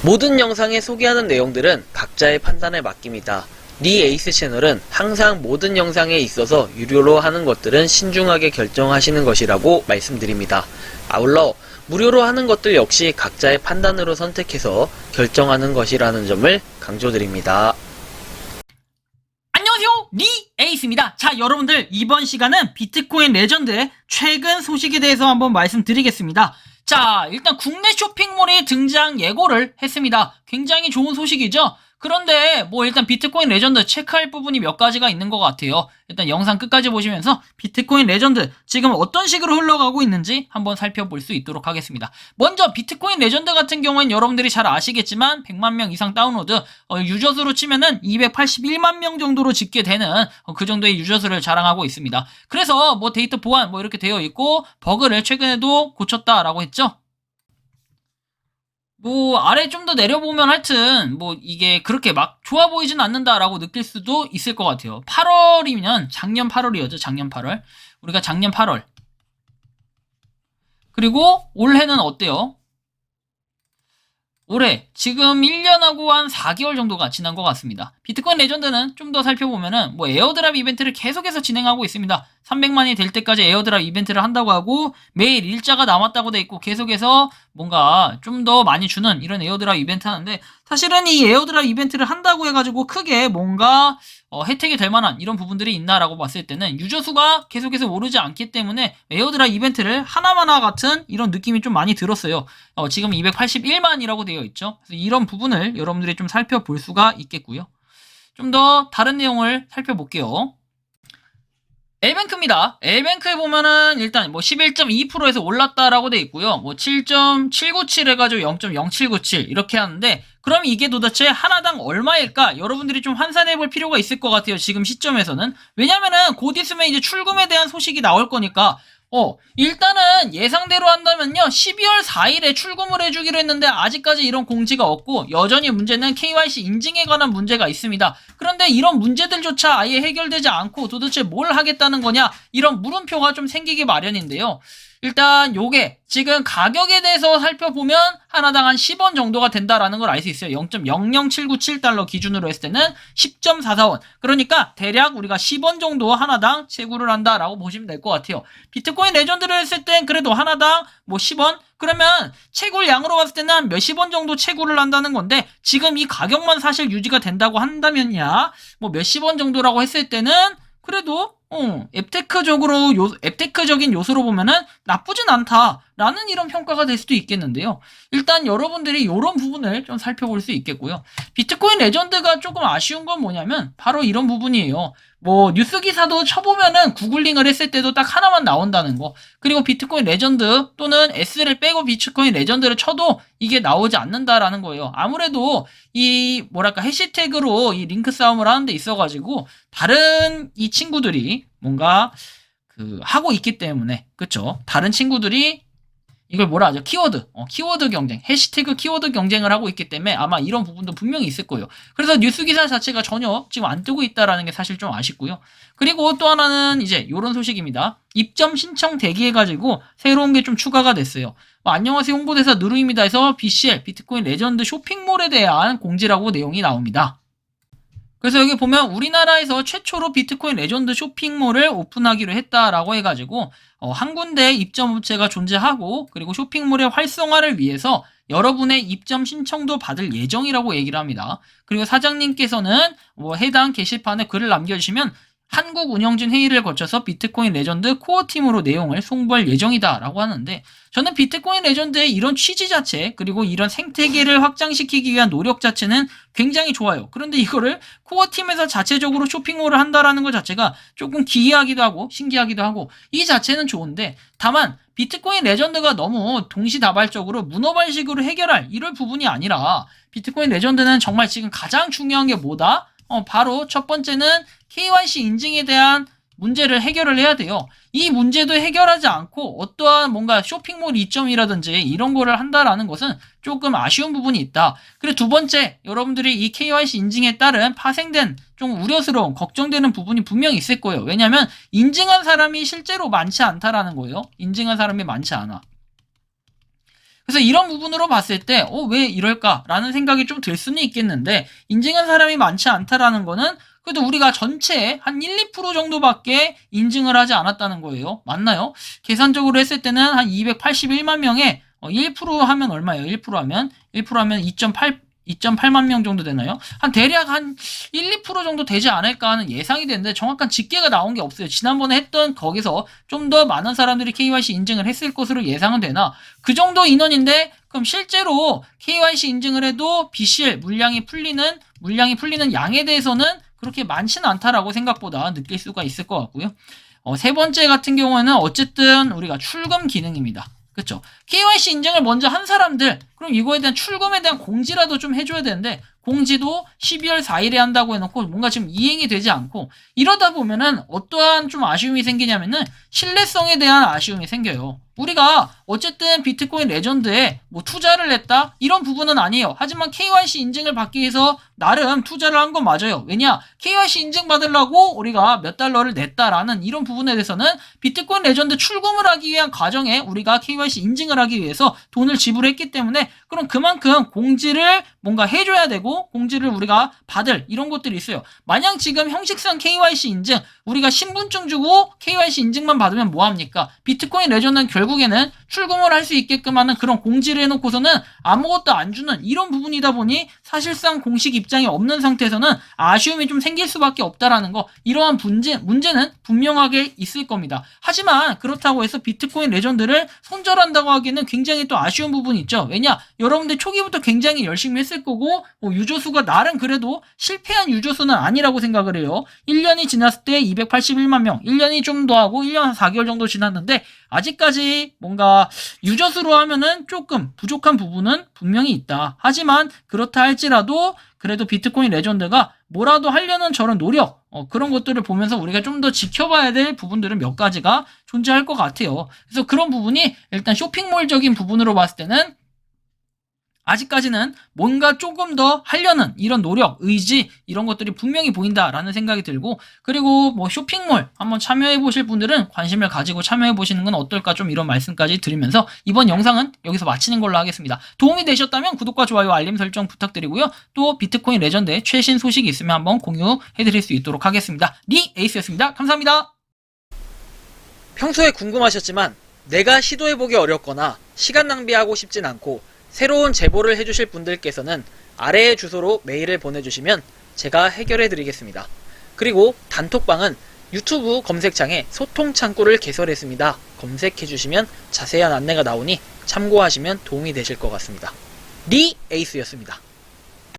모든 영상에 소개하는 내용들은 각자의 판단에 맡깁니다. 니 에이스 채널은 항상 모든 영상에 있어서 유료로 하는 것들은 신중하게 결정하시는 것이라고 말씀드립니다. 아울러 무료로 하는 것들 역시 각자의 판단으로 선택해서 결정하는 것이라는 점을 강조드립니다. 안녕하세요, 니 에이스입니다. 자, 여러분들, 이번 시간은 비트코인 레전드의 최근 소식에 대해서 한번 말씀드리겠습니다. 자, 일단 국내 쇼핑몰이 등장 예고를 했습니다. 굉장히 좋은 소식이죠? 그런데 일단 비트코인 레전드 체크할 부분이 몇 가지가 있는 것 같아요. 일단 영상 끝까지 보시면서 비트코인 레전드 지금 어떤 식으로 흘러가고 있는지 한번 살펴볼 수 있도록 하겠습니다. 먼저 비트코인 레전드 같은 경우엔 여러분들이 잘 아시겠지만 100만 명 이상 다운로드, 유저 수로 치면은 281만 명 정도로 집계되는 그 정도의 유저 수를 자랑하고 있습니다. 그래서 데이터 보안 이렇게 되어 있고, 버그를 최근에도 고쳤다라고 했죠. 아래 좀 더 내려보면 하여튼, 이게 그렇게 막 좋아 보이진 않는다라고 느낄 수도 있을 것 같아요. 8월이면 작년 8월이었죠, 작년 8월. 우리가 작년 8월. 그리고 올해는 어때요? 올해 지금 1년하고 한 4개월 정도가 지난 것 같습니다. 비트코인 레전드는 좀 더 살펴보면은 에어드랍 이벤트를 계속해서 진행하고 있습니다. 300만이 될 때까지 에어드랍 이벤트를 한다고 하고, 매일 일자가 남았다고 돼 있고, 계속해서 뭔가 좀 더 많이 주는 이런 에어드랍 이벤트 하는데, 사실은 이 에어드랍 이벤트를 한다고 해가지고 크게 뭔가 혜택이 될 만한 이런 부분들이 있나라고 봤을 때는 유저 수가 계속해서 오르지 않기 때문에 에어드랍 이벤트를 하나마나 같은 이런 느낌이 좀 많이 들었어요. 지금 281만이라고 되어 있죠. 그래서 이런 부분을 여러분들이 좀 살펴볼 수가 있겠고요. 좀 더 다른 내용을 살펴볼게요. 엘뱅크입니다. 엘뱅크에 보면은 일단 11.2%에서 올랐다라고 돼 있고요. 7.797 해가지고 0.0797 이렇게 하는데, 그럼 이게 도대체 하나당 얼마일까? 여러분들이 좀 환산해 볼 필요가 있을 것 같아요, 지금 시점에서는. 왜냐면은 곧 있으면 이제 출금에 대한 소식이 나올 거니까. 일단은 예상대로 한다면요, 12월 4일에 출금을 해주기로 했는데 아직까지 이런 공지가 없고, 여전히 문제는 KYC 인증에 관한 문제가 있습니다. 그런데 이런 문제들조차 아예 해결되지 않고 도대체 뭘 하겠다는 거냐, 이런 물음표가 좀 생기기 마련인데요. 일단 요게 지금 가격에 대해서 살펴보면 하나당 한 10원 정도가 된다라는 걸 알 수 있어요. 0.00797달러 기준으로 했을 때는 10.44원. 그러니까 대략 우리가 10원 정도 하나당 채굴을 한다라고 보시면 될 것 같아요. 비트코인 레전드를 했을 땐 그래도 하나당 10원? 그러면 채굴 양으로 봤을 때는 한 몇십 원 정도 채굴을 한다는 건데, 지금 이 가격만 사실 유지가 된다고 한다면야 몇십 원 정도라고 했을 때는 그래도 앱테크적인 요소로 보면은 나쁘진 않다라는 이런 평가가 될 수도 있겠는데요. 일단 여러분들이 이런 부분을 좀 살펴볼 수 있겠고요. 비트코인 레전드가 조금 아쉬운 건 뭐냐면 바로 이런 부분이에요. 뉴스 기사도 쳐보면은 구글링을 했을 때도 딱 하나만 나온다는 거. 그리고 비트코인 레전드 또는 S를 빼고 비트코인 레전드를 쳐도 이게 나오지 않는다라는 거예요. 아무래도 해시태그로 이 링크 싸움을 하는 데 있어가지고 다른 이 친구들이 뭔가 하고 있기 때문에, 그쵸? 다른 친구들이 이걸 하죠? 키워드 경쟁, 해시태그 키워드 경쟁을 하고 있기 때문에 아마 이런 부분도 분명히 있을 거예요. 그래서 뉴스 기사 자체가 전혀 지금 안 뜨고 있다라는 게 사실 좀 아쉽고요. 그리고 또 하나는 이제 요런 소식입니다. 입점 신청 대기해가지고 새로운 게 좀 추가가 됐어요. 안녕하세요, 홍보대사 누루입니다 해서 BCL, 비트코인 레전드 쇼핑몰에 대한 공지라고 내용이 나옵니다. 그래서 여기 보면 우리나라에서 최초로 비트코인 레전드 쇼핑몰을 오픈하기로 했다라고 해가지고 한 군데 입점업체가 존재하고, 그리고 쇼핑몰의 활성화를 위해서 여러분의 입점 신청도 받을 예정이라고 얘기를 합니다. 그리고 사장님께서는 해당 게시판에 글을 남겨주시면 한국 운영진 회의를 거쳐서 비트코인 레전드 코어팀으로 내용을 송부할 예정이다 라고 하는데, 저는 비트코인 레전드의 이런 취지 자체, 그리고 이런 생태계를 확장시키기 위한 노력 자체는 굉장히 좋아요. 그런데 이거를 코어팀에서 자체적으로 쇼핑몰을 한다라는 것 자체가 조금 기이하기도 하고 신기하기도 하고, 이 자체는 좋은데, 다만 비트코인 레전드가 너무 동시다발적으로 문어발식으로 해결할 이럴 부분이 아니라, 비트코인 레전드는 정말 지금 가장 중요한 게 뭐다? 바로 첫 번째는 KYC 인증에 대한 문제를 해결을 해야 돼요. 이 문제도 해결하지 않고 어떠한 뭔가 쇼핑몰 이점이라든지 이런 거를 한다라는 것은 조금 아쉬운 부분이 있다. 그리고 두 번째, 여러분들이 이 KYC 인증에 따른 파생된 좀 우려스러운 걱정되는 부분이 분명히 있을 거예요. 왜냐하면 인증한 사람이 실제로 많지 않다라는 거예요. 인증한 사람이 많지 않아. 그래서 이런 부분으로 봤을 때 왜 이럴까라는 생각이 좀 들 수는 있겠는데 인증한 사람이 많지 않다라는 거는 그래도 우리가 전체의 한 1, 2% 정도밖에 인증을 하지 않았다는 거예요. 맞나요? 계산적으로 했을 때는 한 281만 명에 1% 하면 얼마예요? 1% 하면 2.8만 명 정도 되나요? 한 대략 한 1, 2% 정도 되지 않을까 하는 예상이 되는데 정확한 집계가 나온 게 없어요. 지난번에 했던 거기서 좀 더 많은 사람들이 KYC 인증을 했을 것으로 예상은 되나 그 정도 인원인데 그럼 실제로 KYC 인증을 해도 BCL 물량이 풀리는 양에 대해서는 그렇게 많지는 않다라고 생각보다 느낄 수가 있을 것 같고요. 세 번째 같은 경우에는 어쨌든 우리가 출금 기능입니다. 그렇죠? KYC 인증을 먼저 한 사람들 그럼 이거에 대한 출금에 대한 공지라도 좀 해줘야 되는데 공지도 12월 4일에 한다고 해놓고 뭔가 지금 이행이 되지 않고 이러다 보면은 어떠한 좀 아쉬움이 생기냐면은 신뢰성에 대한 아쉬움이 생겨요. 우리가 어쨌든 비트코인 레전드에 뭐 투자를 했다 이런 부분은 아니에요. 하지만 KYC 인증을 받기 위해서 나름 투자를 한 건 맞아요. 왜냐 KYC 인증 받으려고 우리가 몇 달러를 냈다라는 이런 부분에 대해서는 비트코인 레전드 출금을 하기 위한 과정에 우리가 KYC 인증을 하기 위해서 돈을 지불했기 때문에 그럼 그만큼 공지를 뭔가 해줘야 되고 공지를 우리가 받을 이런 것들이 있어요. 만약 지금 형식상 KYC 인증 우리가 신분증 주고 KYC 인증만 받으면 뭐합니까? 비트코인 레전드는 결국에는 출금을 할 수 있게끔 하는 그런 공지를 해놓고서는 아무것도 안 주는 이런 부분이다 보니 사실상 공식 입장이 없는 상태에서는 아쉬움이 좀 생길 수밖에 없다라는 거 이러한 문제는 분명하게 있을 겁니다. 하지만 그렇다고 해서 비트코인 레전드를 손절한다고 하기에는 굉장히 또 아쉬운 부분이 있죠. 왜냐 여러분들 초기부터 굉장히 열심히 했을 거고 유저수가 나름 그래도 실패한 유저수는 아니라고 생각을 해요. 1년이 지났을 때 281만 명 1년이 좀 더 하고 1년 4개월 정도 지났는데 아직까지 뭔가 유저수로 하면은 조금 부족한 부분은 분명히 있다. 하지만 그렇다 할지라도 그래도 비트코인 레전드가 뭐라도 하려는 저런 노력 그런 것들을 보면서 우리가 좀 더 지켜봐야 될 부분들은 몇 가지가 존재할 것 같아요. 그래서 그런 부분이 일단 쇼핑몰적인 부분으로 봤을 때는 아직까지는 뭔가 조금 더 하려는 이런 노력, 의지 이런 것들이 분명히 보인다라는 생각이 들고 그리고 뭐 쇼핑몰 한번 참여해 보실 분들은 관심을 가지고 참여해 보시는 건 어떨까 좀 이런 말씀까지 드리면서 이번 영상은 여기서 마치는 걸로 하겠습니다. 도움이 되셨다면 구독과 좋아요, 알림 설정 부탁드리고요. 또 비트코인 레전드의 최신 소식이 있으면 한번 공유해 드릴 수 있도록 하겠습니다. 리 에이스였습니다. 감사합니다. 평소에 궁금하셨지만 내가 시도해보기 어렵거나 시간 낭비하고 싶진 않고 새로운 제보를 해주실 분들께서는 아래의 주소로 메일을 보내주시면 제가 해결해 드리겠습니다. 그리고 단톡방은 유튜브 검색창에 소통 창구를 개설했습니다. 검색해 주시면 자세한 안내가 나오니 참고하시면 도움이 되실 것 같습니다. 리 에이스였습니다.